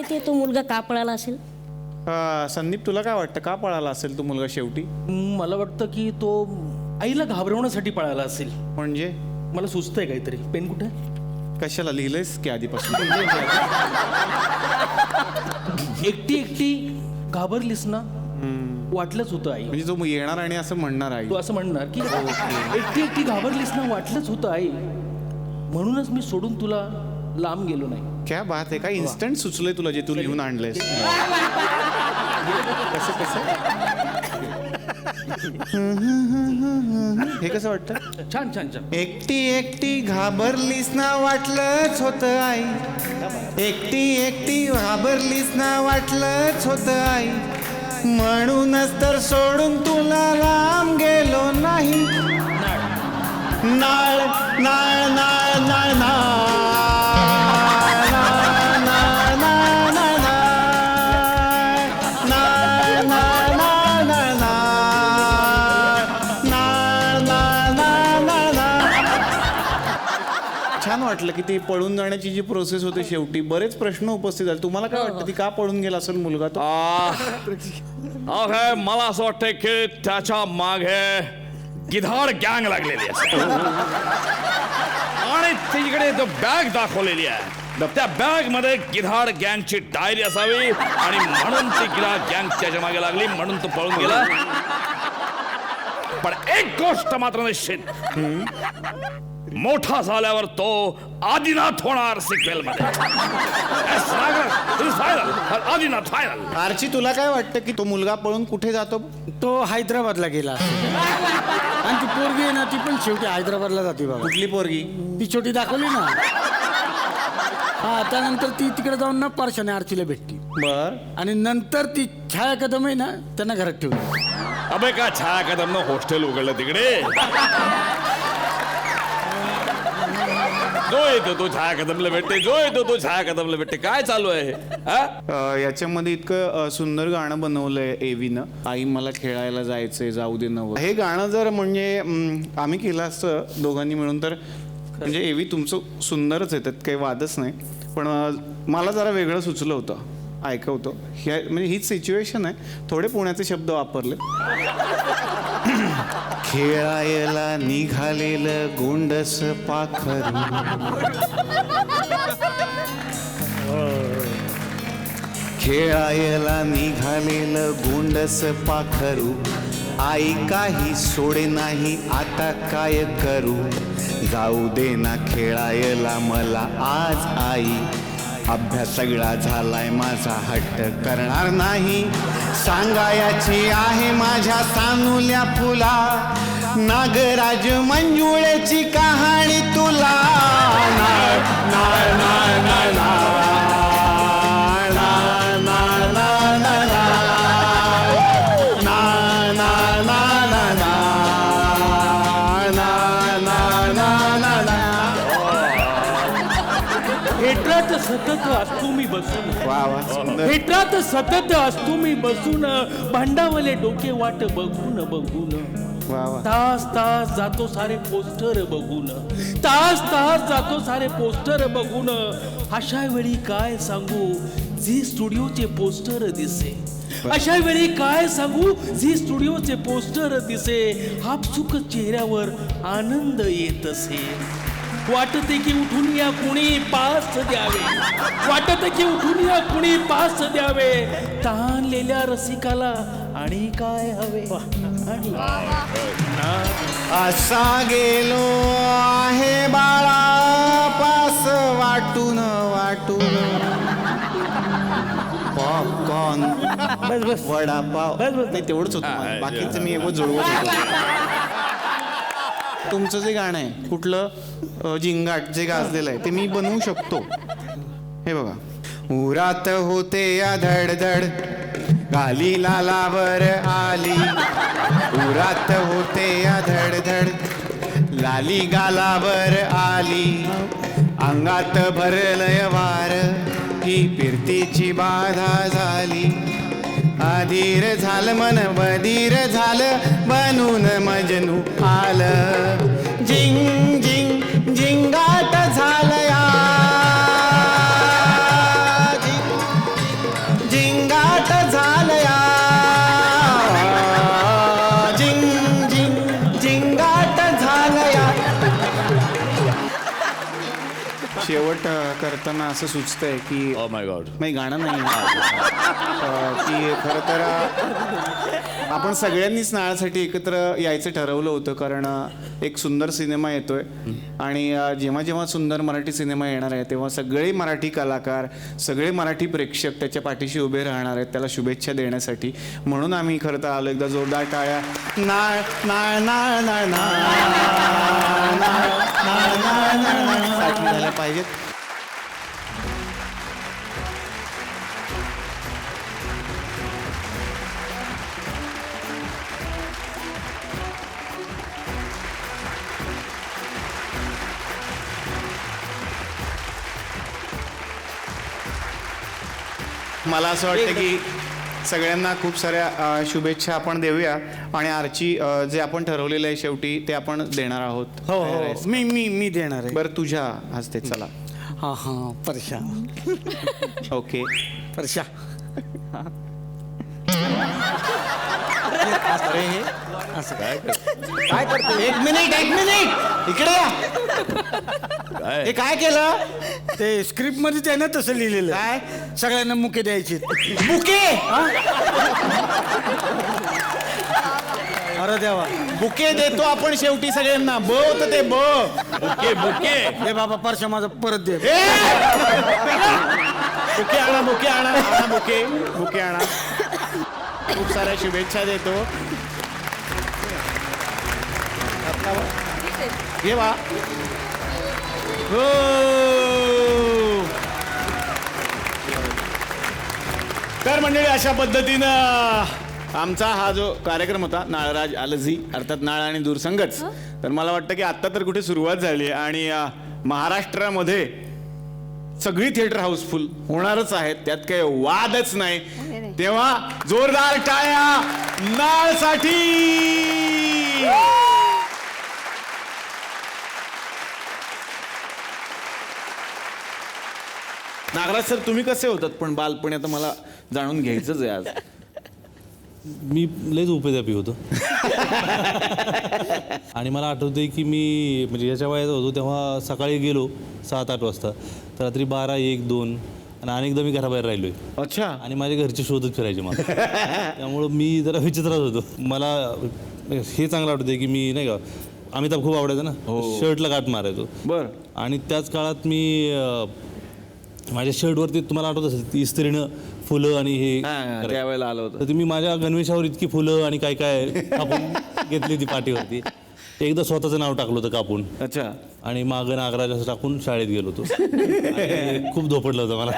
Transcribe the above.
माहितीये तो मुलगा का पळाला असेल? संदीप, तुला काय वाटतं का पळाला असेल तो मुलगा शेवटी? मला वाटतं की तो आईला घाबरवण्यासाठी पळाला असेल. म्हणजे मला सुचतंय काहीतरी. पेन कुठे? कशाला लिहिलंयस की आधीपासून? एकटी एकटी घाबरलीस ना, वाटलंच होतं आई. म्हणजे तो येणार आणि असं म्हणणार आहे. तू असं म्हणणार की एकटी एकटी घाबरलीस ना, वाटलंच होतं आई, म्हणूनच मी सोडून तुला लांब गेलो नाही. क्या बात आहे, काय इन्स्टंट सुचलंय तुला जे तू लिहून आणलंयस. कसं कसं हे कसं वाटतं? छान छान छान. एकटी एकटी घाबरलीस ना, वाटलंच होतं आई. एकटी एकटी घाबरलीस ना, वाटलंच होतं आई. म्हणूनच तर सोडून तुला लांब गेलो नाही. नाळ नाळ नाळ नाळ नाळ छान वाटलं की ती पळून जाण्याची जी प्रोसेस होती शेवटी बरेच प्रश्न उपस्थित झाले. तुम्हाला काय वाटतं ती का पळून गेला असेल मुलगा तो? मला असं वाटतंय की त्याच्या मागे गिधाड गँग लागलेली आहे आणि तिकडे जो बॅग दाखवलेली आहे त्या बॅग मध्ये गिधाड गँगची डायरी असावी आणि म्हणून ती गिधाड गँग त्याच्या मागे लागली, म्हणून तो पळून गेला. पण एक गोष्ट मात्र निश्चित, मोठा झाल्यावर तो आदिनाथ होणार सिक्वेल मध्ये. आदिनाथ फायनल. आरची, तुला काय वाटतं की तो मुलगा पळून कुठे जातो? तो हैदराबादला गेला आणि ती पोरगी आहे ना, ती पण शेवटी हैदराबादला जाते बाबा. कुठली पोरगी? ती छोटी दाखवली ना, हा, त्यानंतर ती तिकडे जाऊन ना परशाने आरचीला भेटली. बर. आणि नंतर ती छाया कदम आहे ना, त्यांना घरात ठेवली. अबे का छाया कदम हॉस्टेल उघडलं तिकडे? जो येतो तो छाया कदमला भेटते, जो येतो तो छाया कदमला भेटते. काय चालू आहे हे? याच्यामध्ये इतकं सुंदर गाणं बनवलंय एवीनं, आई मला खेळायला जायचंय जाऊ दे नवं. हे गाणं जर म्हणजे आम्ही केलं असतं दोघांनी मिळून तर म्हणजे एवी तुमचं सुंदरच आहे, त्यात काही वादच नाही. पण मला जरा वेगळं सुचलं होतं, ऐकवतो. म्हणजे हीच सिच्युएशन आहे, थोडे पुण्याचे शब्द वापरले. खेळायला निघालेलं गोंडस पाखरू, खेळायला निघालेलं गोंडस पाखरू, आई काही सोडे नाही आता काय करू. जाऊ दे ना खेळायला मला आज आई, अभ्यास सगळा झालाय माझा हट्ट करणार नाही. सांगायची आहे माझ्या सानुल्या फुला, नागराज मंजुळेची कहाणी तुला. नाळ नाळ नाळ नाळ नाळ नाळ नाळ नाळ नाळ नाळ नाळ नाळ नाळ नाळ. हेट्रात सतत असतो मी बसून, वा वा, सुंदर. हेट्रात सतत असतो मी बसून, भांडावले डोके वाट बघून बघून. वा वा. तास तास जातो सारे पोस्टर बघून, तास तास जातो सारे पोस्टर बघून. अशा वेळी काय सांगू झी स्टुडिओचे पोस्टर दिसे, अशा वेळी काय सांगू झी स्टुडिओचे पोस्टर दिसे. आपसुक चेहऱ्यावर आनंद येत असे, वाटते की उठून या कुणी पास द्यावे, वाटते की उठून या कुणी पास द्यावे. ताणलेल्या रसिकाला आणि काय हवे. असा गेलो आहे बाळा पास वाटून वाटून. पॉपकॉर्न, वडापाव, नाही तेवढंच होतं, बाकीचं मी एवढं जुळवत होतो. तुमचं जे गाणं आहे कुठलं जिंगाट जे गाजलेलं आहे ते मी बनवू शकतो. हे बघा. उरात होते या धडधड, गाली लालावर आली. उरात होते या धडधड, लाली गालावर आली. अंगात भरलय वार, ही फिरतीची बाधा झाली. अधीर झालं मन बधीर झालं, बनून मजनू आलं. जिंग जिंग जिंगाट झालं या, शेवट करताना असं सुचतंय की ओ माय गॉड. नाही गाणं नाही की खरं तर आपण सगळ्यांनीच नाळासाठी एकत्र यायचं ठरवलं होतं, कारण एक सुंदर सिनेमा येतोय आणि जेव्हा जेव्हा सुंदर मराठी सिनेमा येणार आहे तेव्हा सगळे मराठी कलाकार, सगळे मराठी प्रेक्षक त्याच्या पाठीशी उभे राहणार आहेत त्याला शुभेच्छा देण्यासाठी. म्हणून आम्ही खरं तर आलो. एकदा जोरदार टाळ्या. नाळ नाळ नाळ नाळ नाळ नाळ नाळ नाळ साठी झाल्या पाहिजेत. मला असं वाटतं की सगळ्यांना खूप साऱ्या शुभेच्छा आपण देऊया आणि आरची जे आपण ठरवलेलं आहे शेवटी ते आपण देणार आहोत. हो हो मी मी मी देणार आहे. बरं तुझ्या हस्ते. चला. हा हा परशा ओके. परशा. अरे हे काय करतो? एक मिनिट इकडे या. हे काय केलं? ते स्क्रिप्ट मध्ये त्यानं तसं लिहिलेलं काय? सगळ्यांना मुके द्यायचे. बुके. अरे देवा. बुके देतो आपण शेवटी सगळ्यांना. ब होतं ते ब. Bouquet bouquet. हे बाबा परशा माझं परत दे. बुके आणा, बुके आणा, आणा बुके, बुके आणा. खूप साऱ्या शुभेच्छा देतो. हे वा. हो. तर मंडळी अशा पद्धतीनं आमचा हा जो कार्यक्रम होता नाळराज आलझी अर्थात नाळ आणि दूरसंगच. तर मला वाटतं की आत्ता तर कुठे सुरुवात झाली आणि महाराष्ट्रामध्ये सगळी थिएटर हाऊसफुल होणारच आहेत, त्यात काही वादच नाही. तेव्हा जोरदार टाळ्या नाळसाठी. नागराज सर तुम्ही कसे होतात पण बालपणी? आता मला जाणून घ्यायचंच आहे आज. मी लयच उपेदापी होतो. आणि मला आठवते की मी म्हणजे याच्या वयात होतो तेव्हा सकाळी गेलो 7-8 वाजता, तर रात्री 12, 1, 2 आणि अनेकदा मी घराबाहेर राहिलोय. अच्छा. आणि माझे घरचे शोधत फिरायचे मला. त्यामुळं मी जरा विचित्रच होतो. मला हे चांगलं आठवतं की मी नाही का अमिताभ खूप आवडायचा ना, शर्टला गाठ मारायचो. बर. आणि त्याच काळात मी माझ्या शर्टवरती तुम्हाला आठवत असेल इस्त्रीनं फुलं आणि हे त्यावेळेला आलं होतं. तर मी माझ्या गणवेशावर इतकी फुलं आणि काय काय कापून घेतली होती पाठीवरती. एकदा स्वतःचं नाव टाकलं होतं कापून. अच्छा. आणि मागं नागराज असं टाकून शाळेत गेलो होतो. आणि खूप धोपडलं होतं मला.